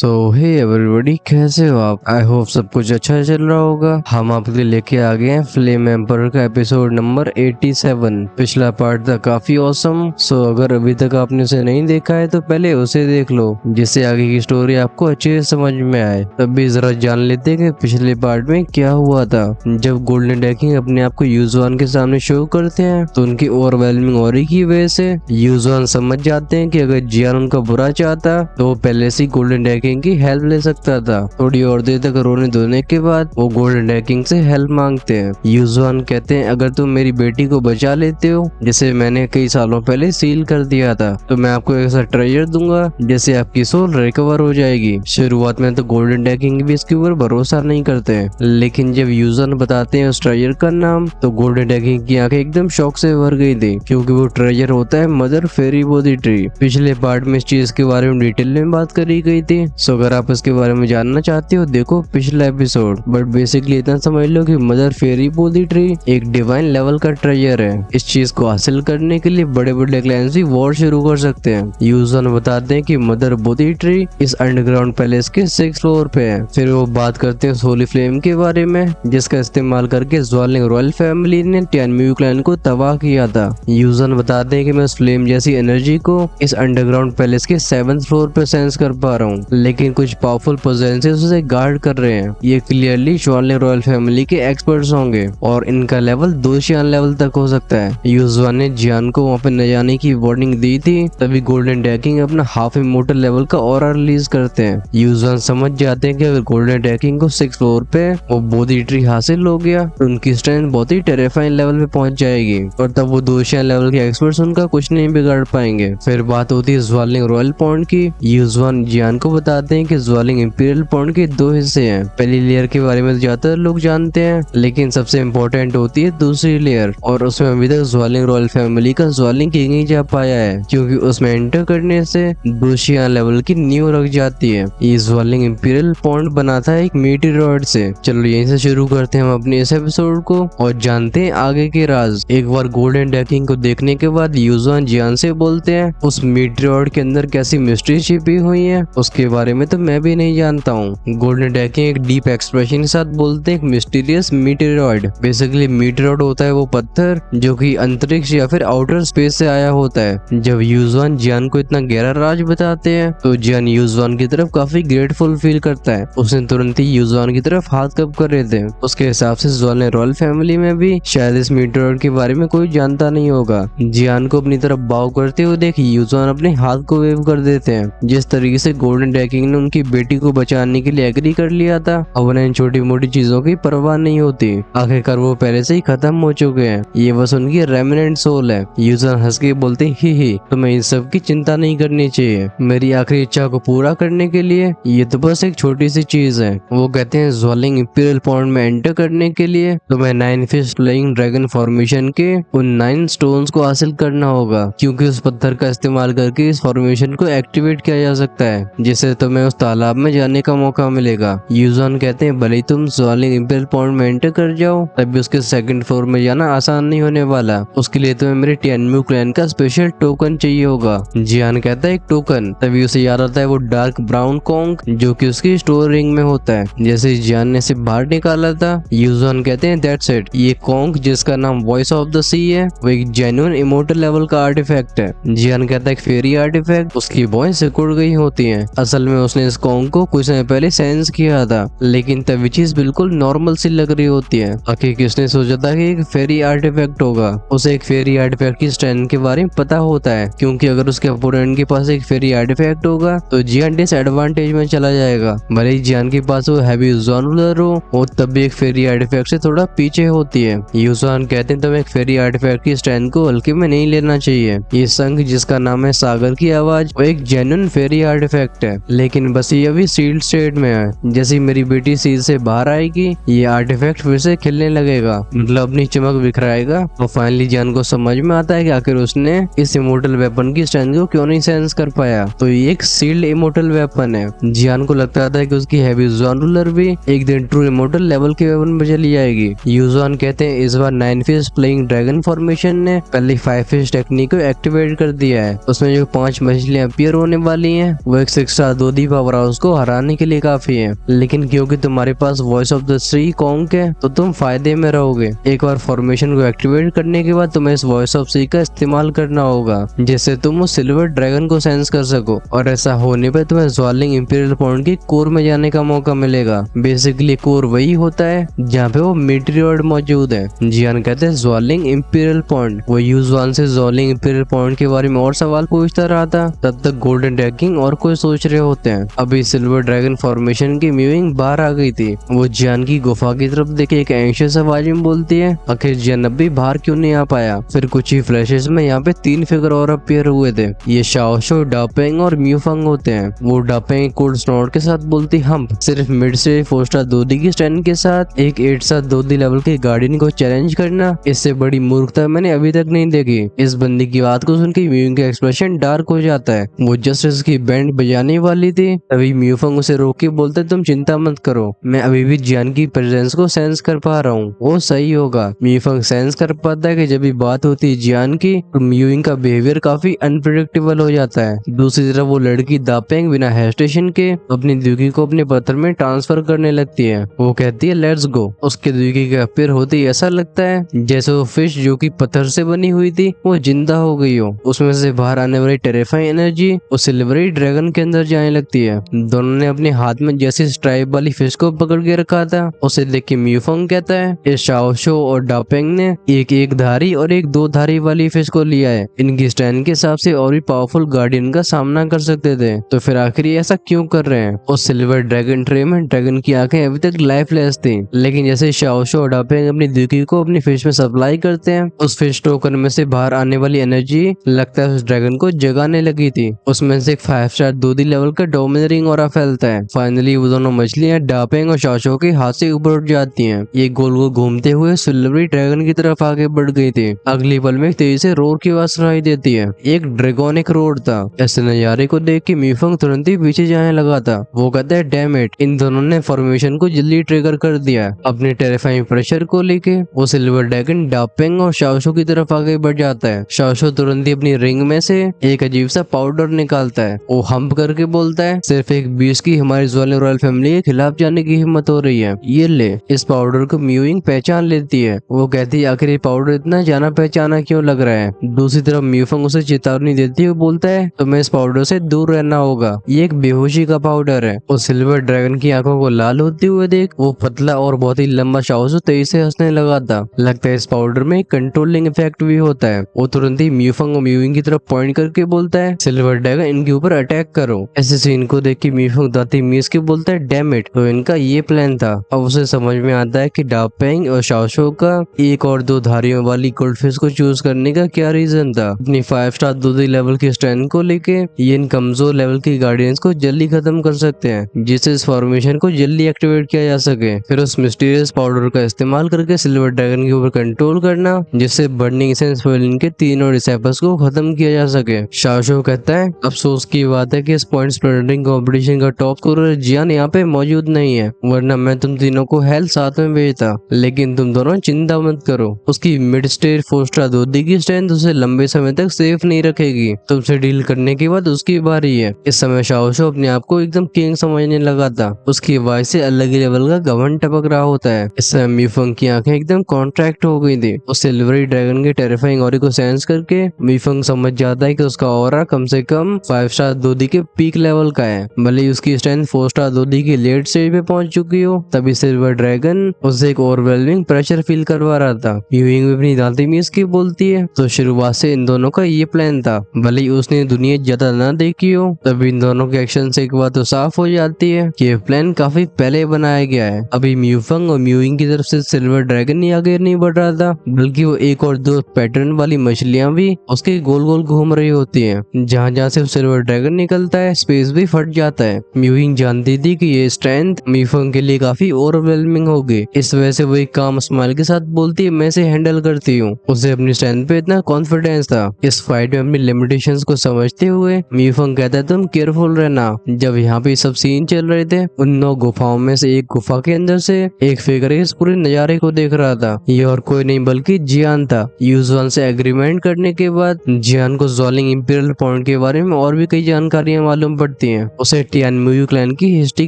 सो hey everybody, कैसे हो आप? आई होप सब कुछ अच्छा चल रहा होगा। हम आपके लिए लेके आ गए हैं फ्लेम एम्पर का एपिसोड नंबर 87। पिछला पार्ट था काफी ऑसम। सो अगर अभी तक आपने उसे नहीं देखा है तो पहले उसे देख लो, जिससे आगे की स्टोरी आपको अच्छे से समझ में आए। तब भी जरा जान लेते हैं कि पिछले पार्ट में क्या हुआ था। जब गोल्डन डेकिंग अपने आप को यूजुआन के सामने शो करते हैं तो उनकी ओवरवेलमिंग ऑरी की वजह से यूजुआन समझ जाते हैं कि अगर जियान उनका बुरा चाहता तो वो पहले से गोल्डन डेकिंग की हेल्प ले सकता था। थोड़ी और देर तक रोने धोने के बाद वो गोल्डन डेकिंग से हेल्प मांगते हैं। यूजुआन कहते हैं अगर तुम मेरी बेटी को बचा लेते हो, जिसे मैंने कई सालों पहले सील कर दिया था, तो मैं आपको एक ऐसा ट्रेजर दूंगा जिससे आपकी सोल रिकवर हो जाएगी। शुरुआत में तो गोल्डन डेकिंग भी इसके ऊपर भरोसा नहीं करते, लेकिन जब यूजुआन बताते हैं उस ट्रेजर का नाम तो गोल्डन डेकिंग की आंखें एकदम शौक से भर गई थी, क्योंकि वो ट्रेजर होता है मदर फेरी बोधी ट्री। पिछले पार्ट में इस चीज के बारे में डिटेल में बात करी गई थी। सो अगर आप इसके बारे में जानना चाहते हो देखो पिछला एपिसोड। बट बेसिकली इतना समझ लो कि मदर फेरी बोधी ट्री एक डिवाइन लेवल का ट्रेजर है। इस चीज को हासिल करने के लिए बड़े बड़े क्लैंस भी वॉर शुरू कर सकते हैं। यूजुआन बताते हैं कि मदर बोधी ट्री इस अंडरग्राउंड पैलेस के 6th फ्लोर पे है। फिर वो बात करते हैं होली फ्लेम के बारे में, जिसका इस्तेमाल करके ज्वालिंग रॉयल फैमिली ने टियानम्यू क्लैन को तबाह किया था। यूजुआन बताते हैं कि मैं उस फ्लेम जैसी एनर्जी को इस अंडरग्राउंड पैलेस के 7th फ्लोर पे सेंस कर पा रहा हूँ, लेकिन कुछ पावरफुल प्रेजेंसेस उसे गार्ड कर रहे हैं। ये क्लियरली ज्वालिंग रॉयल फैमिली के एक्सपर्ट्स होंगे और इनका लेवल 2 शियान लेवल तक हो सकता है। यूजुआन ने जियान को वहाँ पे न जाने की वार्निंग दी थी, तभी गोल्डन डेकिंग अपना हाफ इमोर्टल लेवल का ऑरा रिलीज करते हैं। यूजुआन समझ जाते हैं कि अगर गोल्डन डेकिंग को 6th फ्लोर पे वो बोधी ट्री हासिल हो गया तो उनकी स्ट्रेंथ बहुत ही टेरिफाइंग लेवल पे पहुंच जाएगी और तब वो 2 शियान लेवल के एक्सपर्ट्स उनका कुछ नहीं बिगाड़ पाएंगे। फिर बात होती है ज्वालिंग रॉयल पॉइंट की। यूजुआन जियान को बताते हैं कि ज्वालिंग इंपीरियल पॉइंट के 2 हिस्से हैं। पहली लेयर के बारे में ज्यादातर लोग जानते हैं, लेकिन सबसे इम्पोर्टेंट होती है दूसरी लेयर, और उसमें अभी तक ज्वालिंग रॉयल फैमिली का ज्वालिंग किंग ही जा पाया है, क्योंकि उसमें एंटर करने से 2 शियान लेवल की नींव रख जाती है। ये ज्वालिंग इंपीरियल पॉइंट बना था एक मीटियोराइड से। चलो यहीं से शुरू करते हैं हम अपने इस एपिसोड को और जानते हैं आगे के राज। एक बार गोल्डन डेकिंग को देखने के बाद यूजुआन जियान से बोलते हैं उस मीटियोराइड के अंदर कैसी मिस्ट्री छिपी हुई है उसके बारे में तो मैं भी नहीं जानता हूँ। गोल्डन डेकिंग एक डीप एक्सप्रेशन के साथ बोलते हैं एक मिस्टीरियस मीटियोराइड। बेसिकली मीटियोराइड होता है वो पत्थर जो कि अंतरिक्ष या फिर आउटर स्पेस से आया होता है। जब यूजुआन जियान को इतना गहरा राज बताते हैं तो जियान यूजुआन की तरफ काफी ग्रेटफुल फील करता है। उसने तुरंत ही यूजुआन की तरफ हाथ कब कर रहे थे। उसके हिसाब से ज्वालिंग रॉयल फैमिली में भी शायद इस मीटियोराइड के बारे में कोई जानता नहीं होगा। जियान को अपनी तरफ बाव करते हुए देख यूजुआन अपने हाथ को वेव कर देते हैं। जिस तरीके से गोल्डन डेकिंग ने उनकी बेटी को बचाने के लिए एग्री कर लिया था, अब उन्हें इन छोटी मोटी चीजों की परवाह नहीं होती। आखिरकार वो पहले से ही खत्म हो चुके हैं, ये बस उनकी रेमिनेंट सोल है। यूजुआन हंस के बोलते ही तुम्हें इन सब की चिंता नहीं करनी चाहिए। मेरी आखिरी इच्छा को पूरा करने के लिए ये तो बस एक छोटी सी चीज है। वो कहते हैं ज्वालिंग इंपीरियल पॉइंट में एंटर करने के लिए तुम्हें 9 फिश फ्लाइंग ड्रैगन फॉर्मेशन के उन 9 स्टोन्स को हासिल करना होगा, क्योंकि उस पत्थर का इस्तेमाल करके इस फॉर्मेशन को एक्टिवेट किया जा सकता है, जिससे तुम्हें उस तालाब में जाने का मौका मिलेगा। यूजुआन कहते हैं भले ही तुम ज्वालिंग इंपीरियल पॉइंट में एंटर कर जाओ, तभी उसके 2nd फ्लोर में जाना आसान नहीं होने वाला। उसके लिए तुम्हें मेरे टियानम्यू क्लैन का स्पेशल टोकन चाहिए होगा। जियान कहता है एक टोकन, तभी उसे याद आता है वो डार्क ब्राउन कॉन्क जो कि उसकी स्टोर रिंग में होता है। जैसे जियान ने इसे बाहर निकाला था, यूजुआन कहते हैं दैट्स इट। ये कॉन्क जिसका नाम वॉइस ऑफ द सी है वो एक जेन्युइन इमोर्टल लेवल का आर्टिफैक्ट है। जियान कहता है एक फेरी आर्टिफैक्ट उसकी वॉइस सिकुड़ गई होती है। असल में उसने इस कॉन्क को कुछ समय पहले सेंस किया था, लेकिन तब चीज बिल्कुल नॉर्मल सी लग रही होती है। आखिर उसने सोचा था कि एक फेरी आर्टिफैक्ट होगा। उसे एक फेरी आर्टिफैक्ट की स्ट्रेंथ के बारे में पता होता है, क्योंकि अगर उसके अपोनेंट के पास एक फेरी आर्टिफैक्ट होगा तो जियान डिसएडवांटेज में चला जाएगा। भले ही जियान के पास वो हैवी यूजुआन रूलर हो, वो तब भी एक फेरी आर्टिफैक्ट से थोड़ा पीछे होती है। यूजुआन कहते हैं तुम्हें एक फेरी आर्टिफैक्ट की स्ट्रेंथ को हल्के में नहीं लेना चाहिए। ये संघ जिसका नाम है सागर की आवाज वो एक जेन्युइन फेरी आर्टिफैक्ट है, लेकिन बस ये अभी सील्ड स्टेट में है। जैसे मेरी बेटी सील से बाहर आएगी ये आर्टिफैक्ट फिर से खिलने लगेगा, मतलब अपनी चमक बिखराएगा। और फाइनली जियान को समझ में आता है कि आखिर उसने इस इमोर्टल वेपन की स्ट्रेंथ को क्यों नहीं सेंस कर पाया। तो ये एक सील्ड इमोर्टल वेपन है। जियान को लगता था कि उसकी हैवी यूजुआन रूलर भी एक दिन ट्रू इमोर्टल लेवल के वेपन में चली जाएगी। यूजुआन कहते हैं इस बार 9 फिश फ्लाइंग ड्रैगन फॉर्मेशन ने पहले 5 फिश टेक्निक को एक्टिवेट कर दिया है। उसमें जो 5 मछलियां अपीयर होने वाली हैं वो एक 6 स्टार 2 दोदी पावर हाउस को हराने के लिए काफी है, लेकिन क्योंकि तुम्हारे पास voice of the sea conch है तो तुम फायदे में रहोगे। एक बार फॉर्मेशन को एक्टिवेट करने के बाद तुम्हें इस वॉइस ऑफ सी का इस्तेमाल करना होगा, जिससे तुम उस सिल्वर ड्रैगन को सेंस कर सको, और ऐसा होने पर तुम्हें ज़्वालिंग इंपीरियल पॉइंट की कोर में जाने का मौका मिलेगा। बेसिकली कोर वही होता है जहाँ पे वो मीटियोर मौजूद है। जियान कहते हैं ज़्वालिंग इंपीरियल पॉइंट। वो यूजुआन से ज़्वालिंग इंपीरियल पॉइंट के बारे में और सवाल पूछता रहा था, तब तक गोल्डन ड्रैगन और कोई सोच रहे होते हैं। अभी सिल्वर ड्रैगन फॉर्मेशन की म्यूइंग बाहर आ गई थी। वो जियान की गुफा की तरफ देखे एक एंशियस आवाज में बोलती है, आखिर जियान अब भी बाहर क्यों नहीं आ पाया। फिर कुछ ही फ्लैशेस में यहाँ पे 3 फिगर और अपीयर हुए थे। ये शाओशो, डापेंग और म्यूफंग होते हैं। वो डापेंग कोड स्नॉट के साथ बोलती, हम सिर्फ मिड से 4 स्टार दोदी की स्टैंड के साथ एक 8 स्टार दोदी लेवल के गार्डियन को चैलेंज करना, इससे बड़ी मूर्खता मैंने अभी तक नहीं देखी। इस बंदी की बात को सुनकर म्यूइंग का एक्सप्रेशन डार्क हो जाता है। वो जस्ट इसकी बैंड बजाने वाली थी, तभी म्यूफंग उसे रोक के बोलते, तुम चिंता मत करो, मैं अभी भी जियान की प्रेजेंस को सेंस कर पा रहा हूँ, वो सही होगा। म्यूफंग सेंस कर पाता है कि जब भी बात होती है जियान की तो म्यूइंग का बिहेवियर काफी अनप्रेडिक्टेबल हो जाता है। दूसरी तरफ वो लड़की दापेंग बिना हेजिटेशन के अपनी द्यूकी को अपने पत्थर में ट्रांसफर करने लगती है। वो कहती है लेट्स गो। उसके द्यूकी के अपीयर होते ही ऐसा लगता है जैसे वो फिश जो कि पत्थर से बनी हुई थी वो जिंदा हो गई हो। उसमें से बाहर आने वाली टेरिफाइंग एनर्जी उस सिल्वरी ड्रैगन के अंदर जाने लगती है। दोनों ने अपने हाथ में जैसी स्ट्राइप वाली फिश को पकड़ के रखा था। उसे देख के म्यूफंग कहता है, इस शाओशो और डापेंग ने एक धारी और एक 2 धारी वाली फिश को लिया है। इनकी स्टैंड के हिसाब से और भी पावरफुल गार्डियन का सामना कर सकते थे, तो फिर आखिर ये ऐसा क्यों कर रहे हैं। उस सिल्वर ड्रैगन ट्रे में ड्रैगन की आंखें अभी तक लाइफलेस थी, लेकिन जैसे शाओशो और डापेंग अपनी द्यूकी को अपनी फिश में सप्लाई करते हैं, उस फिश टोकन में से बाहर आने वाली एनर्जी लगता है उस ड्रैगन को जगाने लगी थी। उसमें से एक 5 स्टार दोदी लेवल का डोमिनेटिंग ऑरा फैलता है। फाइनली वो दोनों मछलियां डापेंग और शाओशो के हाथ से ऊपर उठ जाती हैं। ये गोल गोल घूमते हुए सिल्वरी ड्रैगन की तरफ आगे बढ़ गई थी। अगली पल में तेजी से रोर की आवाज सुनाई देती है। एक ड्रैगोनिक रोर था। ऐसे नजारे को देख के म्यूफंग तुरंत ही पीछे जाने लगा था। वो कहता है डैम इट, इन दोनों ने फॉर्मेशन को जल्दी ट्रिगर कर दिया। अपने टेरिफाइंग प्रेशर को लेके वो सिल्वर ड्रैगन डापेंग और शाओशो की तरफ आगे बढ़ जाता है। शाओशो तुरंत ही अपनी रिंग में से एक अजीब सा पाउडर निकालता है। वो हम्प करके बोलता है, सिर्फ एक बीस की हमारी ज़्वालिंग रॉयल फैमिली के खिलाफ जाने की हिम्मत हो रही है, ये ले। इस पाउडर को म्यूइंग पहचान लेती है। वो कहती है आखिर ये पाउडर इतना जाना पहचाना क्यों लग रहा है। दूसरी तरफ म्यूफंग उसे चेतावनी देती है, बोलता है तुम्हें इस पाउडर से दूर रहना होगा, ये एक बेहोशी का पाउडर है। वो सिल्वर ड्रैगन की आंखों को लाल होते हुए देख वो पतला और बहुत ही लंबा शाओशो तेजी से हंसने लगा था। लगता है इस पाउडर में कंट्रोलिंग इफेक्ट भी होता है। वो तुरंत ही म्यूफंग और म्यूइंग की तरफ पॉइंट करके बोलता है, सिल्वर ड्रैगन इनके ऊपर अटैक करो। ऐसे सीन को देख के म्यूफंग दांती मीस के बोलता है डैम इट, तो इनका ये प्लान था। अब उसे समझ में आता है कि डापेंग और शाओशो का एक और 2 धारियों वाली गोल्डफिश को चूज करने का क्या रीजन था। अपनी 5 स्टार दोदी लेवल की स्ट्रेंथ को लेके ये इन कमजोर लेवल की गार्डियंस को जल्दी खत्म कर सकते हैं, जिससे इस फॉर्मेशन को जल्दी एक्टिवेट किया जा सके। फिर उस मिस्टीरियस पाउडर का इस्तेमाल करके सिल्वर ड्रैगन के ऊपर कंट्रोल करना, जिससे बर्निंग एसेंस फॉइलिन के तीनों डिसेबल्स को खत्म किया जा सके। शाओशो कहता है अफसोस की बात है कि इस पॉइंट स्प्लिटिंग कंपटीशन का टॉप स्कोरर जियान यहाँ पे मौजूद नहीं है, वरना मैं तुम तीनों को हेल्थ साथ में भेजता। लेकिन तुम दोनों चिंता मत करो, उसकी मिड स्टेज 4 स्टार दोदी की स्ट्रेंथ उसे लंबे समय तक सेफ नहीं रखेगी। तुमसे डील करने के बाद उसकी बारी है। इस समय शाओशो अपने आप को एकदम किंग समझने लगा था। उसकी आवाज से अलग ही लेवल का घमंड टपक रहा होता है। इस समय म्यूफंग की आंखें एकदम कॉन्ट्रैक्ट हो गई थी। उस सिल्वरी ड्रैगन के टेरिफाइंग ऑरा को सेंस करके म्यूफंग समझ जाता है कि उसका ऑरा कम से कम 5 स्टार दोदी के पीक लेवल का है। भले ही उसकी स्ट्रेंथ 4 स्टार दोदी की लेट स्टेज पे पहुंच चुकी हो, तभी सिल्वर ड्रैगन उसे एक ओवरवेलमिंग प्रेशर फील करवा रहा था। म्यूइंग भी अपनी दांती मीस की बोलती है, तो शुरुआत से इन दोनों का ये प्लान था। भले ही उसने दुनिया ज्यादा ना देखी हो, तभी इन दोनों के एक्शन से एक बात तो साफ हो जाती है कि ये प्लान काफी पहले बनाया गया है। अभी म्यूफंग और म्यूइंग की तरफ से सिल्वर ड्रैगन ही आगे नहीं बढ़ रहा था, बल्कि वो एक और 2 पैटर्न वाली मछलियां भी उसके गोल गोल घूम रही होती है। जहाँ जहाँ से सिल्वर ड्रैगन निकलता है स्पेस भी फट जाता है। म्यूइंग जानती थी कि ये स्ट्रेंथ म्यूफंग के लिए काफी ओवरवेलमिंग होगी, इस वजह से वो एक काम स्माइल के साथ बोलती है मैं इसे हैंडल करती हूँ। उसे अपनी स्ट्रेंथ पे इतना कॉन्फिडेंस था। इस फाइट में अपनी लिमिटेशंस को समझते हुए म्यूफंग कहता है तुम केयरफुल रहना। जब यहाँ पे सब सीन चल रहे थे, उन 9 गुफाओं में से एक गुफा के अंदर से एक फिगर इस पूरे नजारे को देख रहा था। ये और कोई नहीं बल्कि जियान था। यूजुअल से एग्रीमेंट करने के बाद जियान को ज़्वालिंग इंपीरियल पॉइंट के बारे में और भी कई जानकारियां मालूम पड़ पड़ती हैं। उसे टियान म्यूयू क्लैन की हिस्ट्री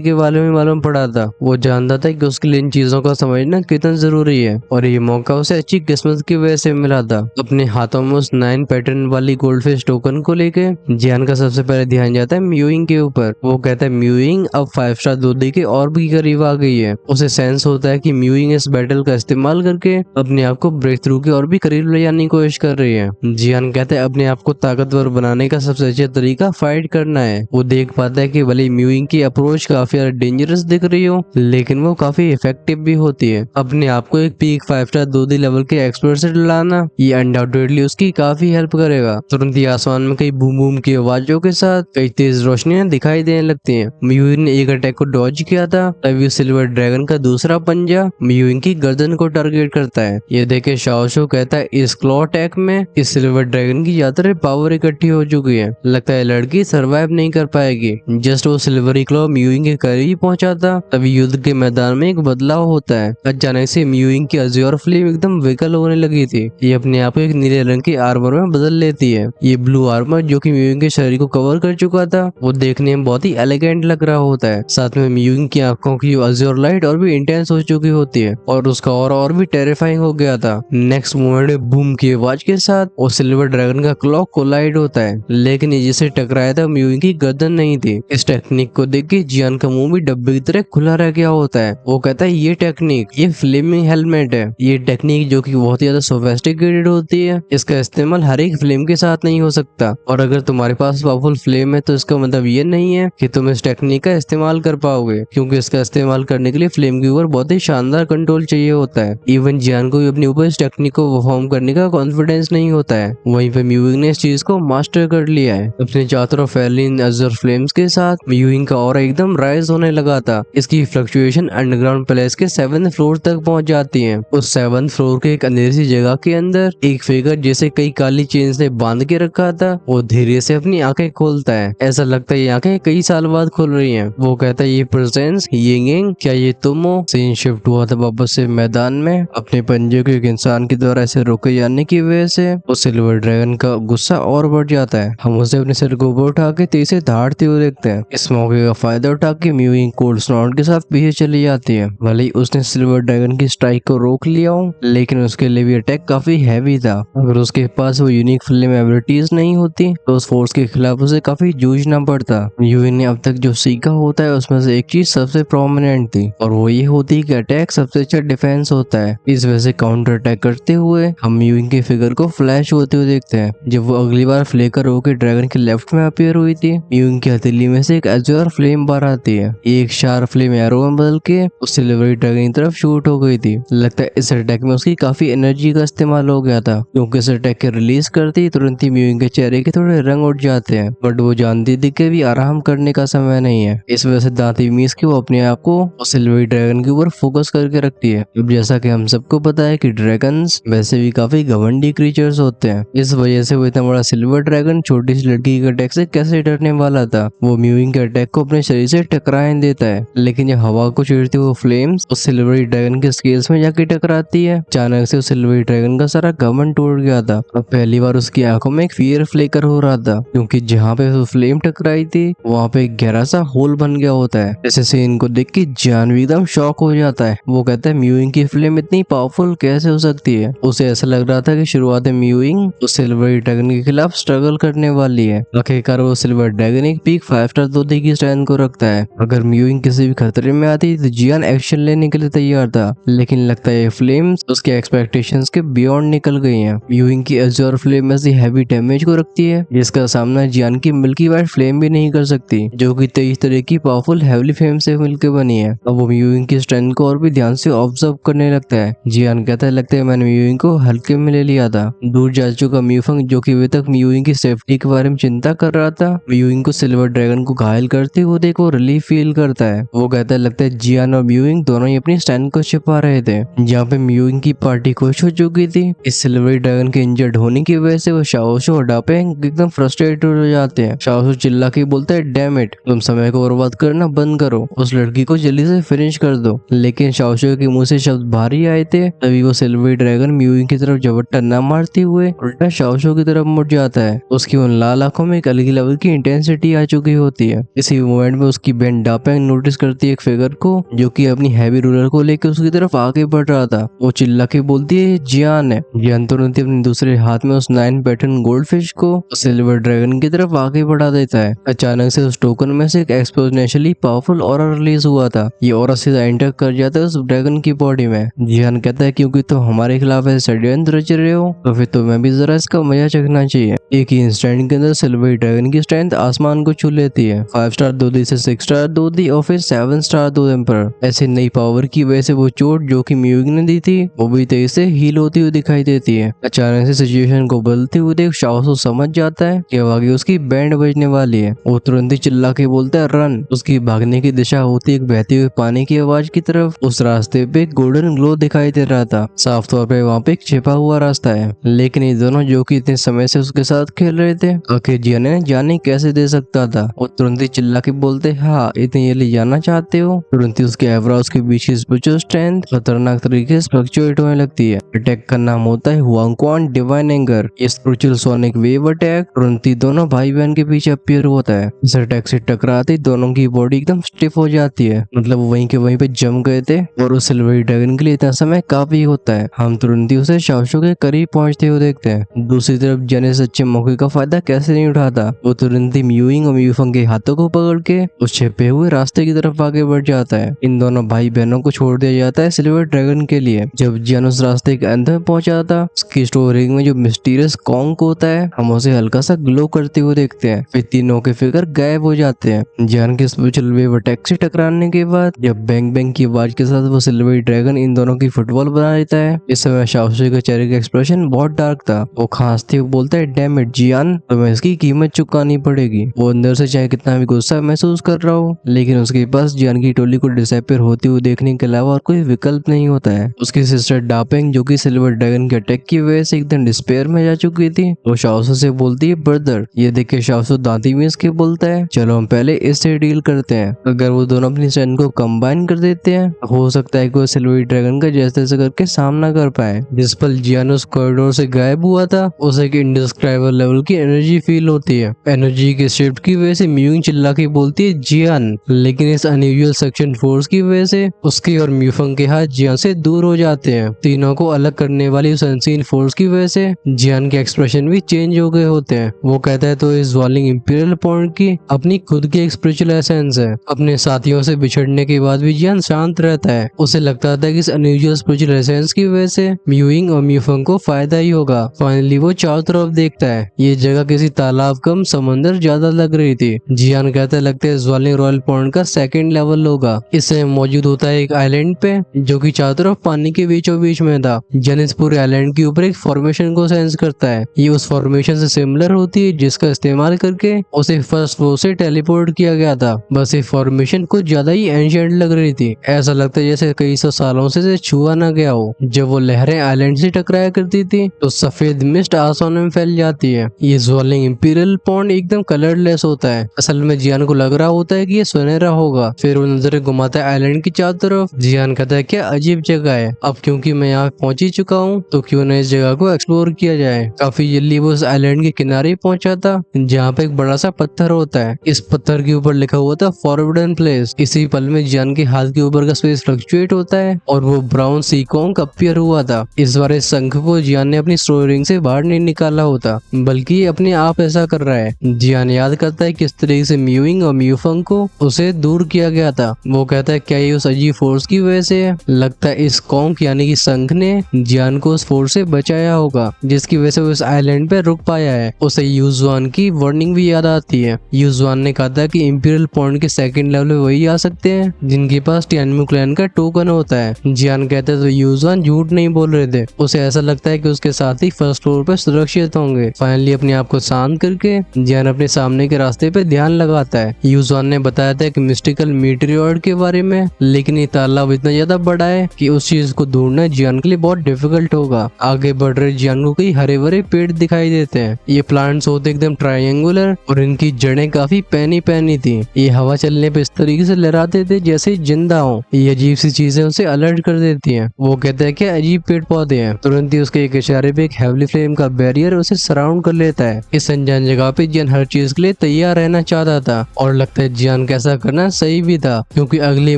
के बारे में मालूम पड़ा था। वो जानता था कि उसके लिए इन चीजों का समझना कितना जरूरी है और ये मौका उसे अच्छी किस्मत की वजह से मिला था। अपने हाथों में उस 9 पैटर्न वाली गोल्डफिश टोकन को लेके जियान का सबसे पहले ध्यान जाता है म्यूइंग के ऊपर। वो कहता है म्यूइंग अब 5 स्टार दूधी के और भी करीब आ गई है। उसे सेंस होता है कि म्यूइंग इस बैटल का इस्तेमाल करके अपने आप को ब्रेक थ्रू के और भी करीब ले जाने की कोशिश कर रही है। जियान कहता है अपने आप को ताकतवर बनाने का सबसे अच्छा तरीका फाइट करना है। वो देख पाता है कि भले म्यूइंग की अप्रोच काफी डेंजरस दिख रही हो लेकिन वो काफी इफेक्टिव भी होती है। अपने आप को एक पीक 5 स्टार दूधी लेवल के एक्सपर्ट से लाना ये अनडाउटेडली उसकी काफी हेल्प करेगा। तुरंत ही आसमान में कई बूम बूम की आवाजों के साथ कई तेज रोशनियां दिखाई देने लगती हैं। म्यूइंग ने एक अटैक को डॉज किया था तभी सिल्वर ड्रैगन का दूसरा पंजा म्यूइंग की गर्दन को टारगेट करता है। ये देखे शाओशो कहता है इस क्लॉ अटैक में इस सिल्वर ड्रैगन की ज्यादा पावर इकट्ठी हो चुकी है, लगता है लड़की सरवाइव नहीं कर पाएगी। जस्ट वो सिल्वरी क्लॉ म्यूइंग के करीब पहुंचा था तभी युद्ध के मैदान में एक बदलाव होता है। अचानक से म्यूइंग की अज़्योर फ्लेम एकदम विकल होने लगी थी। ये अपने आप को एक नीले रंग की आर्मर में बदल लेती है। ये ब्लू आर्मर जो कि म्यूइंग के शरीर को कवर कर चुका था वो देखने में बहुत ही एलिगेंट लग रहा होता है। साथ में म्यूइंग की आंखों की अज़्योर लाइट और भी इंटेंस हो चुकी होती है और उसका और भी टेरिफाइंग हो गया था। नेक्स्ट मोमेंट में बूम की आवाज के साथ वो सिल्वर ड्रैगन का क्लॉक कोलाइड होता है लेकिन ये जिसे टकराया था म्यूइंग की गर्दन नहीं थी। इस टेक्निक को देख के जियान का मुंह भी डब्बे की तरह खुला रह गया होता है। वो कहता है ये टेक्निक ये फ्लेमिंग हेलमेट है। ये टेक्निक जो कि बहुत ही ज्यादा सोफिस्टिकेटेड होती है, इसका इस्तेमाल हर एक फ्लेम के साथ नहीं हो सकता और अगर तुम्हारे पास पावरफुल फ्लेम है तो इसका मतलब ये नहीं है कि तुम इस टेक्निक का इस्तेमाल कर पाओगे, क्योंकि इसका इस्तेमाल करने के लिए फ्लेम के ऊपर बहुत ही शानदार कंट्रोल चाहिए होता है। इवन जियान को भी अपने ऊपर इस टेक्निक को परफॉर्म करने का कॉन्फिडेंस नहीं होता है। वहीं पे म्यूइंग ने इस चीज को मास्टर कर लिया है। अपने चारों तरफ फैली इन अज़र फ्लेम्स के साथ म्यूइंग का ऑरा एकदम राइज होने लगा था। इसकी फ्लक्चुएशन अंडरग्राउंड पैलेस के 7th फ्लोर तक पहुंच जाती है। उस 7th फ्लोर के एक अंधेरी सी जगह के अंदर एक फिगर जिसे कई काली चेन से बांध के रखा था वो धीरे से अपनी आंखें खोलता है। ऐसा लगता है ये आंखें कई साल बाद खुल रही हैं। वो कहता है ये प्रेजेंस यिंग, क्या ये तुम हो? सीन शिफ्ट हुआ था वापस से मैदान में। अपने पंजे को एक इंसान के द्वारा ऐसे रोके जाने की वजह से वो सिल्वर ड्रैगन का गुस्सा और बढ़ जाता है। हम उसे अपने सिर को ऊपर उठा के तेज से दहाड़ते हुए देखते हैं। इस मौके का फायदा उठा के म्यूइंग कोल्ड स्नॉट के साथ पीछे चली जाती है। भले ही उसने सिल्वर ड्रैगन की स्ट्राइक को रोक लिया हो लेकिन उसके लिए भी अटैक काफी हैवी था। अगर उसके पास वो यूनिक फ्लेम एबिलिटीज नहीं होती तो उस फोर्स के खिलाफ उसे काफी जूझना पड़ता। म्यूइंग ने अब तक जो सीखा होता है उसमें से एक चीज सबसे प्रोमिनेंट थी और वो ये होती है कि अटैक सबसे अच्छा डिफेंस होता है। इस वजह से काउंटर अटैक करते हुए हम म्यूइंग के फिगर को फ्लैश होते हुए देखते हैं। जब वो अगली बार फ्लेकर होकर ड्रैगन के लेफ्ट में अपीयर हुई थी म्यूइंग की हथेली में से एक अज़र फ्लेम बाहर आती है। एक शार्प फ्लेम एरो में बदल के उस सिल्वरी ड्रैगन की तरफ शूट हो गई थी। लगता है इस अटैक में उसकी काफी एनर्जी का इस्तेमाल हो गया था, क्योंकि इस अटैक के रिलीज करते ही तुरंत ही म्यूइंग के चेहरे के थोड़े रंग उठ जाते हैं। बट वो जानती थी कि भी आराम करने का समय नहीं है। इस वजह से दांती मीस के वो अपने आप को सिल्वरी ड्रैगन के ऊपर फोकस करके रखती है। अब जैसा कि हम सबको पता है कि ड्रैगन्स वैसे भी काफी घमंडी क्रीचर्स होते हैं, इस वजह से वो इतना बड़ा सिल्वर ड्रैगन छोटी सी लड़की के अटैक से कैसे डरने वाला था। वो म्यूइंग के अटैक को अपने शरीर से टकराने देता है लेकिन जब हवा को चीरती हुई फ्लेम्स उस सिल्वरी ड्रैगन के स्केल्स में जाके टकराती है। अचानक से उस सिल्वरी ड्रैगन का सारा घमंड टूट गया था। अब पहली बार उसकी आंखों में एक फियर फ्लेकर हो रहा था, क्योंकि जहाँ पे वो फ्लेम टकराई थी वहाँ पे एक गहरा सा होल बन गया होता है। जैसे सीन को देख के जान भी एकदम शॉक हो जाता है। वो कहता है म्यूइंग की फ्लेम इतनी पावरफुल कैसे हो सकती है। उसे ऐसा लग रहा था कि शुरुआत में म्यूइंग उस सिल्वरी ड्रैगन के खिलाफ स्ट्रगल करने वाली है। आखिरकार वो सिल्वर ड्रैगन एक पीक 5 स्टार दूधी की स्ट्रेंथ को रखता है। अगर म्यूइंग किसी भी खतरे में आती तो जियान एक्शन लेने के लिए तैयार था, लेकिन लगता है ये फ्लेम्स उसके एक्सपेक्टेशंस के बियॉन्ड निकल गई हैं। म्यूइंग की अज़र फ्लेम ऐसी हैवी डैमेज को रखती है जिसका सामना जियान की मिल्की वाइट फ्लेम भी नहीं कर सकती, जो कि 23 तरह की पावरफुल हेवली फ्लेम से मिलकर बनी है। अब वो म्यूइंग की स्ट्रेंथ को और भी ध्यान से ऑब्जर्व करने लगता है। जियान कहता है लगता है मैंने म्यूइंग को हल्के में ले लिया था। दूर जा चुका म्यूफंग जो कि अभी तक म्यूइंग की सेफ्टी के बारे में चिंता कर रहा था, म्यूइंग को सिल्वर ड्रैगन को घायल करते हुए देख वो रिलीफ फील करता है। वो कहता है लगता है जियान और म्यूइंग दोनों ही अपनी स्ट्रेंथ को छिपा रहे थे। जहाँ पे म्यूइंग की पार्टी खुश हो चुकी थी, इस सिल्वर ड्रैगन के इंजर्ड होने की वजह से वो शाओशो और डापे एकदम फ्रस्ट्रेटेड हो जाते हैं। शाओशो चिल्ला के बोलता है डैम इट, तुम समय को बर्बाद करना बंद करो, उस लड़की को जल्दी से फिनिश कर दो। लेकिन शाओशो के मुंह से शब्द भारी आए थे तभी वो सिल्वर ड्रैगन म्यूइंग की तरफ झपट्टा न मारते हुए उल्टा शाओशो की तरफ मुड़ जाता है। उसकी उन लाल आंखों में एक अलग लेवल की इंटेंसिटी ही आ चुकी होती है। इसी मोमेंट में उसकी बहन डापेंग नोटिस करती है एक फिगर को जो कि अपनी हैवी रूलर को लेकर उसकी तरफ आगे बढ़ रहा था। वो चिल्ला के बोलती है जियान है। जियान तुरंत ही अपने दूसरे हाथ में उस 9 पैटर्न गोल्ड फिश को सिल्वर ड्रैगन की तरफ आगे बढ़ा देता है। अचानक से उस टोकन में से एक एक्सपोनेंशियली पावरफुल ऑरा रिलीज हुआ था। ये ऑरा सीधा एंटर कर जाता है उस ड्रैगन की बॉडी में। जियान कहता है क्योंकि तुम हमारे खिलाफ ऐसे षड्यंत्र रच रहे हो तो फिर तुम्हें भी जरा इसका मजा चखना चाहिए। एक ही इंस्टेंट के अंदर सिल्वर ड्रैगन की स्ट्रेंथ आसमान को छू लेती है। 5 स्टार दूधी से 6 स्टार दूधी और फिर 7 स्टार दूध एम्पर। ऐसे नई पावर की वजह से वो चोट जो कि म्यूइंग ने दी थी वो भी तेजी से हील होती हुई दिखाई देती है। अचानक से सिचुएशन को बदलते हुए देख शाओसु समझ जाता है कि अब आगे उसकी बैंड बजने वाली है। वो तुरंत ही चिल्ला के बोलता है रन। उसकी भागने की दिशा होती एक बहते हुए पानी की आवाज की तरफ। उस रास्ते पे एक गोल्डन ग्लो दिखाई दे रहा था। साफ तौर पे वहाँ पे एक छिपा हुआ रास्ता है, लेकिन ये दोनों जो कि इतने समय से उसके साथ खेल रहे थे आखिर जियान ने जाने कैसे दे सकता था। वो तुरंत ही चिल्ला के बोलते हाँ इतने ये ले जाना चाहते हो। तुरंत ही उसके एवराज के बीच की स्पिरिचुअल स्ट्रेंथ खतरनाक तरीके से फ्लक्चुएट होने लगती है। अटैक का नाम होता है हुआंगक्वान डिवाइन एंगर। ये स्पिरिचुअल सोनिक वेव अटैक तुरंत ही दोनों भाई बहन के पीछे अपीयर होता है। इस अटैक से टकराते ही दोनों की बॉडी एकदम स्टिफ हो जाती है, मतलब वो वहीं के वहीं पे जम गए थे और उस सिल्वर ड्रैगन के लिए इतना समय काफी होता है। हम तुरंत ही उसे शाओसु के करीब पहुंचते हुए देखते हैं। दूसरी तरफ जेनिस अच्छे मौके का फायदा कैसे नहीं उठाता। वो तुरंत ही म्यूइंग और म्यूफंग के हाथों को पकड़ के उस छिपे हुए रास्ते की तरफ आगे बढ़ जाता है। इन दोनों भाई बहनों को छोड़ दिया जाता है सिल्वर ड्रैगन के लिए। जब जियान उस रास्ते के अंदर पहुंचा था उसकी स्टोरी में जो मिस्टीरियस कॉन्ग होता है हम उसे हल्का सा ग्लो करते हुए देखते हैं। फिर तीनों के फिगर गायब हो जाते हैं। जियान के स्पिरिचुअल वेव अटैक से टकराने के बाद जब बैंग बैंग की आवाज के साथ वो सिल्वर ड्रैगन इन दोनों की फुटबॉल बना देता है। इस समय शाओसु के चेहरे का एक्सप्रेशन बहुत डार्क था। वो खांसते हुए बोलता है डैम इट जियान तुम्हें इसकी कीमत चुकानी पड़ेगी। वो अंदर से चाहे कितना भी गुस्सा महसूस कर रहा हो लेकिन उसके पास जियान की टोली को डिसअपीयर होते हुए देखने के अलावा और कोई विकल्प नहीं होता है। उसकी सिस्टर डापेंग जो कि सिल्वर ड्रैगन के अटैक की वजह से एकदम डिस्पेयर में जा चुकी थी वो शाओसु से बोलती है ब्रदर। ये देख के शाओसु दांती मींस के बोलता है चलो हम पहले इससे डील करते हैं। अगर वो दोनों अपनी स्ट्रेंथ को कंबाइन कर देते हैं हो सकता है कि वो सिल्वर ड्रैगन का जैसे तैसे करके सामना कर पाए। जिस पल जियान उस कॉरिडोर से गायब हुआ था उसे एक इंडिस्क्राइबेबल लेवल की एनर्जी फील होती है। एनर्जी के शिफ्ट की वजह से म्यूइंग चिल्ला के बोलती है जियान, लेकिन इस अनयूजुअल सक्शन फोर्स की वजह से उसके और म्यूफंग के हाथ जियान से दूर हो जाते हैं। तीनों को अलग करने वाली उस अनसीन फोर्स की वजह से जियान के एक्सप्रेशन भी चेंज हो गए होते हैं। वो कहता है तो इस वॉलिंग इंपीरियल पॉइंट की अपनी खुद की एक स्पिरिचुअल एसेंस है। अपने साथियों से बिछड़ने के बाद भी जियान शांत रहता है। उसे लगता था कि इस अनयूजुअल स्पिरिचुअल एसेंस की वजह से म्यूइंग और म्यूफंग को फायदा ही होगा। फाइनली वो चारों तरफ देखता है। ये जगह किसी तालाब कम समंदर ज्यादा लग रही थी। जियान कहता है लगता है ज्वालिंग रॉयल पॉइंट का सेकंड लेवल होगा। इसमें मौजूद होता है एक आइलैंड पे जो कि चारों तरफ पानी के बीचों बीच में था। जेनिस पूरे आइलैंड के ऊपर एक फॉर्मेशन को सेंस करता है। ये उस फॉर्मेशन से सिमिलर होती है जिसका इस्तेमाल करके उसे फर्स्ट फ्लोर से टेलीपोर्ट किया गया था। बस ये फॉर्मेशन कुछ ज्यादा ही एंशिएंट लग रही थी। ऐसा लगता है जैसे कई सौ सालों से छुआ ना गया हो। जब वो लहरें आइलैंड से टकराया करती थी तो सफेद मिस्ट आसमान में फैल जाती है। ये ज्वालिंग इंपीरियल पॉन्ड एकदम कलरलेस होता है। असल में जियान को लग रहा होता है कि ये सुनहरा होगा। फिर वो नजर घुमाता है आइलैंड की चारों तरफ। जियान कहता है क्या अजीब जगह है। अब क्योंकि मैं यहाँ पहुंच ही चुका हूँ तो क्यों न इस जगह को एक्सप्लोर किया जाए। काफी जल्दी वो उस आइलैंड के किनारे पहुंचा था जहाँ पे एक बड़ा सा पत्थर होता है। इस पत्थर के ऊपर लिखा हुआ था फॉरबिडन प्लेस। इसी पल में जियान के हाथ के ऊपर का स्पेस फ्लक्चुएट होता है और वो ब्राउन सी कॉन्ग अपीयर हुआ था। इस बार इस शंख को जियान ने अपनी स्टोरी रिंग से बाहर नहीं निकाला होता बल्कि ये अपने आप ऐसा कर रहा है। जियान याद करता है किस तरीके से म्यूइंग और म्यूफंग को उसे दूर किया गया था। वो कहता है क्या ये उस अजीब फोर्स की वजह से है। लगता है इस कॉन्ग यानी कि शंख ने जियान को उस फोर्स से बचाया होगा जिसकी वजह से वो इस आइलैंड पे रुक पाया है। उसे यूजुआन की वार्निंग भी याद आती है। यूजुआन ने कहा था कि इंपीरियल पॉइंट के सेकंड लेवल पे वही आ सकते हैं जिनके पास टियानमू क्लैन का टोकन होता है। जियान कहता है तो यूजुआन झूठ नहीं बोल रहे थे। उसे ऐसा लगता है कि उसके साथ ही फर्स्ट फ्लोर पे सुरक्षित होंगे। फाइनली अपने आप को शांत करके जियान अपने सामने के रास्ते पे ध्यान लगाता है। यूजुआन ने बताया था कि मिस्टिकल मीटेरियोइड के बारे में, लेकिन ये तालाब इतना ज्यादा बड़ा है कि उस चीज को ढूंढना जियान के लिए बहुत डिफिकल्ट होगा। आगे बढ़ रहे जियान को कई हरे भरे पेड़ दिखाई देते हैं। ये प्लांट्स होते एकदम ट्रायंगुलर और इनकी जड़ें काफी पैनी पैनी थी। ये हवा चलने पे इस तरीके से लहराते थे जैसे जिंदा हो। ये अजीब सी चीजें उसे अलर्ट कर देती हैं। वो कहता है कि अजीब पेड़ पौधे हैं। तुरंत ही उसके एक इशारे पे एक हेवली फ्लेम का बैरियर उसे सराउंड कर लेता है। इस अनजान जगह पे जियान हर चीज के लिए तैयार रहना चाहता था और लगता है जियान का ऐसा करना सही भी था, क्योंकि अगले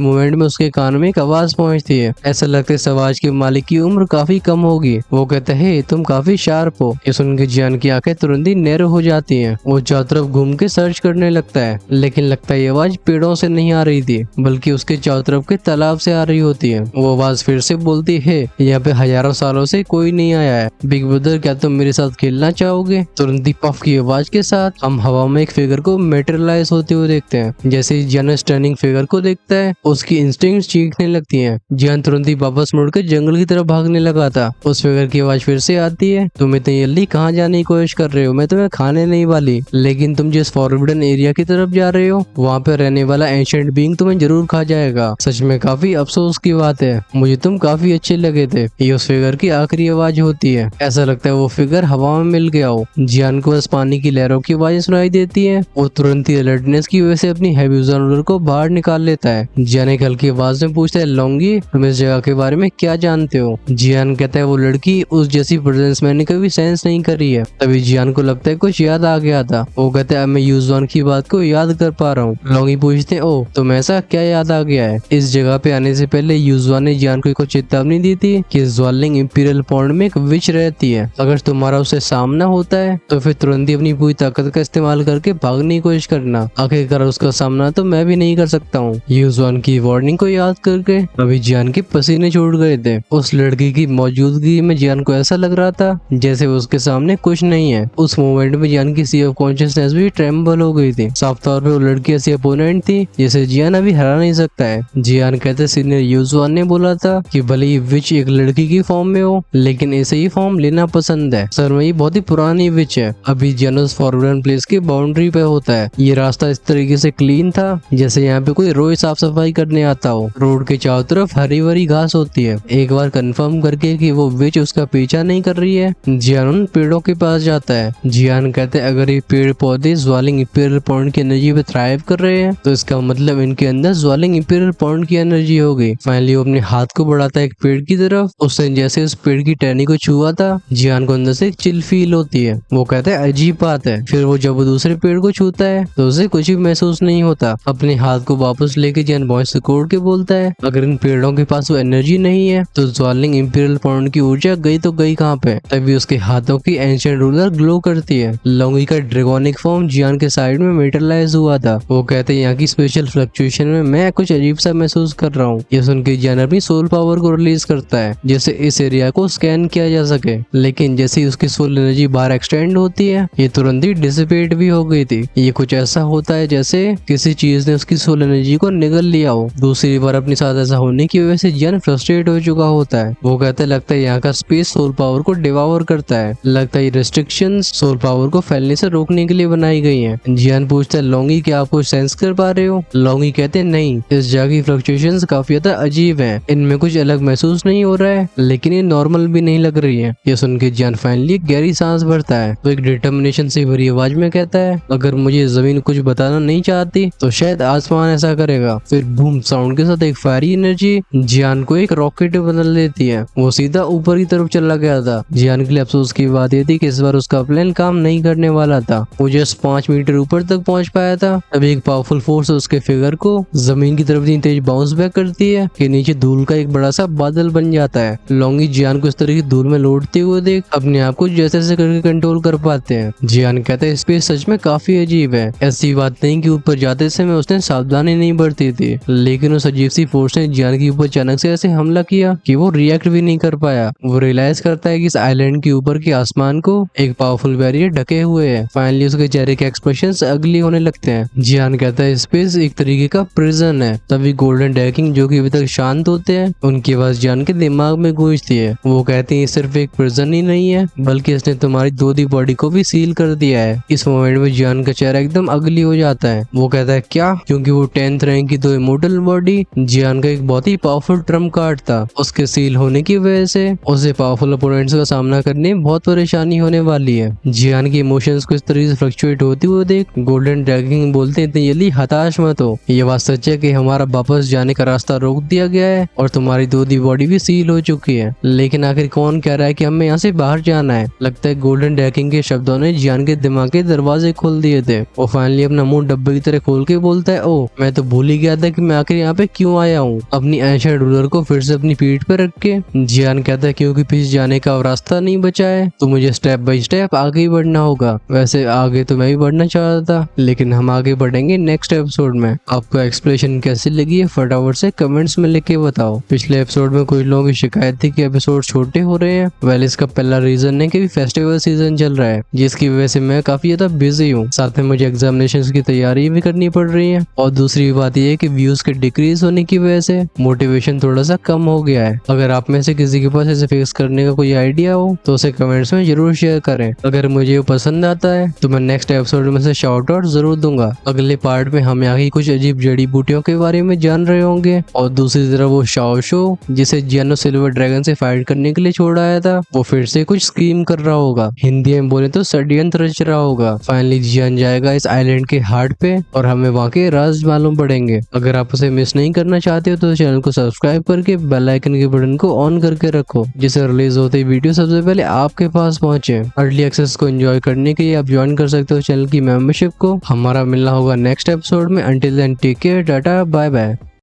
मोमेंट में उसके कान में एक आवाज पहुंचती है। ऐसा लगता है सवाज के मालिक की उम्र काफी कम होगी। वो कहता है तुम काफी शार्प हो। ये सुन के जियान की आंखें तुरंत ही नैरो हो जाती हैं। वो चारों तरफ घूम के सर्च करने लगता है, लेकिन लगता है ये आवाज पेड़ों से नहीं आ रही थी, बल्कि उसके चारों तरफ के तालाब से आ रही होती है। वो आवाज फिर से बोलती है यहाँ पे हजारों सालों से कोई नहीं आया है। बिग ब्रदर क्या तुम मेरे साथ खेलना चाहोगे? तुरंत ही पफ की आवाज के साथ हम हवा में एक फिगर को मेटेरियलाइज होते हुए देखते हैं। जैसे ही जियान स्टर्निंग फिगर को देखता है उसकी इंस्टिंक्ट्स चीखने लगती हैं। जियान तुरंत ही वापस मुड़कर जंगल की तरफ भागने लगा था। उस फिगर की आवाज फिर से आती है, तुम इतनी जल्दी कहाँ जाने की कोशिश कर रहे हो? मैं तुम्हें खाने नहीं वाली, लेकिन तुम जिस फॉरबिडन एरिया की तरफ जा रहे हो वहाँ पे रहने वाला एंशिएंट बीइंग तुम्हें जरूर खा जाएगा। सच में काफी अफसोस की बात है, मुझे तुम काफी अच्छे लगे थे। ये उस फिगर की आखिरी आवाज होती है। ऐसा लगता है वो फिगर हवा में मिल गया हो। जियान को बस पानी की लहरों की आवाजें सुनाई देती है। वो तुरंत ही अलर्टनेस की वजह से अपनी हैवी जानवर को बाहर निकाल लेता है। जियान एक हल्की आवाज में पूछता है लौंगी तुम इस जगह के बारे में क्या जानते हो? जियान कहता है वो लड़की उस जैसी प्रेजेंस मैंने कभी सेंस नहीं करी है। तभी जियान को लगता है कुछ याद आ गया था। वो कहता है अब मैं यूजवान की बात को याद कर पा रहा हूँ। लौंगी पूछते हैं ओ तुम ऐसा क्या याद आ गया है? इस जगह पे आने से पहले यूजवान ने जियान को एक चेतावनी दी थी कि ज्वालिंग इंपीरियल पॉन्ड में एक विच रहती है। अगर तुम्हारा उससे सामना होता है तो फिर तुरंत ही अपनी पूरी ताकत का इस्तेमाल करके भागने की कोशिश करना। आखिरकार उसका सामना तो मैं भी नहीं कर सकता हूँ। यूजवान की वार्निंग को याद करके अभी जियान के पसीने छूट गए थे। उस लड़की की मौजूदगी में जियान को ऐसा लग रहा था जैसे उसके सामने कुछ नहीं है। उस मोमेंट में जियान की सी ऑफ कॉन्शियसनेस भी ट्रेम्बल हो गई थी। साफ तौर पे वो लड़की ऐसी अपोनेंट थी जिसे जियान अभी हरा नहीं सकता है। जियान कहते सीनियर यूजवान ने बोला था कि भले ही विच एक लड़की की फॉर्म में हो, लेकिन ऐसे ही फॉर्म लेना पसंद है। सर में ये बहुत ही पुरानी विच है। अभी जियान उस फॉरबिडन प्लेस की बाउंड्री पे होता है। ये रास्ता इस तरीके से क्लीन था जैसे यहाँ पे कोई रोज साफ सफाई करने आता हो। रोड के चारों तरफ हरी भरी घास होती है। एक बार कंफर्म करके कि वो विच उसका पीछा नहीं कर रही है, जियान उन पेड़ों के पास जाता है। जियान कहते हैं अगर ये पेड़ पौधे ज्वालिंग इंपीरियल पॉइंट की एनर्जी पे थ्राइव कर रहे हैं तो इसका मतलब इनके अंदर ज्वालिंग इंपीरियल पॉइंट की एनर्जी होगी। फाइनली वो अपने हाथ को बढ़ाता है एक पेड़ की तरफ। उसने जैसे उस पेड़ की टहनी को छुआ था, जियान को अंदर से एक चिल फील होती है। वो कहता है अजीब बात है। फिर वो जब वो दूसरे पेड़ को छूता है तो उसे कुछ भी महसूस नहीं होता। अपने हाथ को वापस लेके जियान वॉइस रिकॉर्ड के बोलता है अगर इन पेड़ों के पास वो एनर्जी नहीं है तो ज्वालिंग इंपीरियल पॉइंट की ऊर्जा गई तो गई कहाँ पे? तभी उसके हाथों की एंशिएंट रूलर ग्लो करती है। लौंगी का ड्रैगोनिक फॉर्म जियान के साइड में मेटरलाइज हुआ था। वो कहते हैं यहाँ की स्पेशल फ्लक्चुएशन में मैं कुछ अजीब सा महसूस कर रहा हूँ। ये सुन के जियान अपनी सोल पावर को रिलीज करता है जैसे इस एरिया को स्कैन किया जा सके, लेकिन जैसे ही उसकी सोल एनर्जी बाहर एक्सटेंड होती है ये तुरंत ही डिसिपेट भी हो गई थी। ये कुछ ऐसा होता है जैसे किसी चीज ने उसकी सोल एनर्जी को निगल लिया हो। दूसरी बार अपने साथ ऐसा होने की वजह से जियान फ्रस्ट्रेट हो चुका होता है। वो कहते हैं लगता है यहाँ का स्पेस सोल पावर को डिवावर करता है। लगता है रेस्ट्रिक्शंस सोल पावर को फैलने से रोकने के लिए बनाई गई हैं। जियान पूछता है लौंगी क्या आप कुछ सेंस कर पा रहे हो? लौंगी कहते हैं नहीं, इस जगह की फ्लक्चुएशंस काफी ज्यादा अजीब हैं। इनमें कुछ अलग महसूस नहीं हो रहा है, लेकिन ये नॉर्मल भी नहीं लग रही है। ये सुन के जियान फाइनली गहरी सांस भरता है। तो एक डिटर्मिनेशन से भरी आवाज में कहता है अगर मुझे जमीन कुछ बताना नहीं चाहती तो शायद आसमान ऐसा करेगा। फिर बूम साउंड के साथ एक फायरी एनर्जी जियान को एक रॉकेट में बदल देती है। वो सीधा ऊपर की तरफ चला गया था। जियान के लिए अफसोस की बात ये थी कि इस बार उसका प्लान काम नहीं करने वाला था। वो जस्ट 5 मीटर ऊपर तक पहुंच पाया था। तभी एक पावरफुल फोर्स उसके फिगर को जमीन की तरफ इतनी तेज बाउंस बैक करती है कि नीचे धूल का एक बड़ा सा बादल बन जाता है। लौंगी जियान को इस तरह की धूल में लौटते हुए देख अपने आप को जैसे जैसे करके कंट्रोल कर पाते हैं। जियान कहते हैं स्पेस सच में काफी अजीब है। ऐसी बात नहीं कि ऊपर जाते समय उसने सावधानी नहीं बरती थी, लेकिन उस अजीब सी फोर्स ने जियान के ऊपर अचानक से ऐसे हमला किया कि वो रिएक्ट भी नहीं कर पाया। वो रियलाइज करता है कि इस आइलैंड के ऊपर के आसमान को एक पावरफुल बैरियर ढके हुए है। फाइनली उसके चेहरे के एक्सप्रेशंस अगली होने लगते हैं। जियान कहता है स्पेस एक तरीके का प्रिजन है। तभी गोल्डन डैकिंग जो कि अभी तक शांत होते हैं उनकी आवाज जियान के दिमाग में गूंजती है। वो कहते हैं सिर्फ एक प्रिजन ही नहीं है बल्कि इसने तुम्हारी दूधी बॉडी को भी सील कर दिया है। इस मोमेंट में जियान का चेहरा एकदम अगली हो जाता है। वो कहता है क्या? क्योंकि वो 10th रैंक की 2 इमोर्टल बॉडी जियान का एक बहुत ही पावरफुल ट्रम्प कार्ड था। उसके सील होने की वजह से उसे पावरफुल अपोनेंट्स का सामना करने में बहुत परेशानी होने वाली है। जियान की इमोशंस को इस तरह से फ्लक्चुएट होती हुई देख गोल्डन ड्रैगन बोलते हैं इतनी जल्दी हताश मत हो। ये बात सच है कि हमारा वापस जाने का रास्ता रोक दिया गया है और तुम्हारी दूधी बॉडी भी सील हो चुकी है, लेकिन आखिर कौन कह रहा है कि हमें यहाँ से बाहर जाना है? लगता है गोल्डन ड्रैगन के शब्दों ने जियान के दिमाग के दरवाजे खोल खोल दिए थे। और फाइनली अपना मुंह डब्बे की तरह खोल के बोलता है, ओ मैं तो भूल ही गया था कि मैं आखिर यहाँ पे क्यों आया हूँ। अपनी एंशिएंट रूलर को फिर से अपनी पीठ पे रख के जियान कहता है क्योंकि पीछे जाने का अब रास्ता नहीं बचा है तो मुझे स्टेप बाय स्टेप आगे ही बढ़ना होगा। वैसे आगे तो मैं भी बढ़ना चाहता था, लेकिन हम आगे बढ़ेंगे नेक्स्ट एपिसोड में। आपको एक्सप्लेनेशन कैसी लगी है फटाफट से कमेंट्स में लिख के बताओ। पिछले एपिसोड में कुछ लोगों की शिकायत थी कि एपिसोड छोटे हो रहे हैं। वेल इसका पहला रीजन है कि फेस्टिवल सीजन चल रहा है, जिसकी वजह से मैं काफी ज्यादा बिजी हूँ। साथ में मुझे एग्जामिनेशंस की तैयारी भी करनी पड़ रही है। और दूसरी बात यह है कि व्यूज के डिक्रीज होने की वजह से मोटिवेशन थोड़ा सा कम हो गया है। अगर आप में से किसी के पास इसे फिक्स करने का कोई आइडिया हो तो उसे कमेंट्स में जरूर शेयर करें। अगर मुझे पसंद आता है तो मैं नेक्स्ट एपिसोड में से शाउट आउट जरूर दूंगा। अगले पार्ट में हम आगे कुछ अजीब जड़ी बूटियों के बारे में जान रहे होंगे। और दूसरी तरफ वो शाओ शो जिसे जियानो सिल्वर ड्रैगन से फाइट करने के लिए छोड़ आया था, वो फिर से कुछ स्कीम कर रहा होगा। हिंदी में बोले तो षड्यंत्र रच रहा होगा। फाइनली जियान जाएगा इस आइलैंड के हार्ट पे और हमें वहाँ के राज मालूम पड़ेंगे। अगर आप उसे मिस नहीं करना चाहते हो तो चैनल को सब्सक्राइब करके बेल आइकन के बटन को ऑन करके रखो, जिससे रिलीज होते ही वीडियो सबसे पहले आपके पास पहुंचे। अर्ली एक्सेस को एंजॉय करने के लिए आप ज्वाइन कर सकते हो चैनल की मेंबरशिप को। हमारा मिलना होगा नेक्स्ट एपिसोड में। Until then take care, tata, bye bye.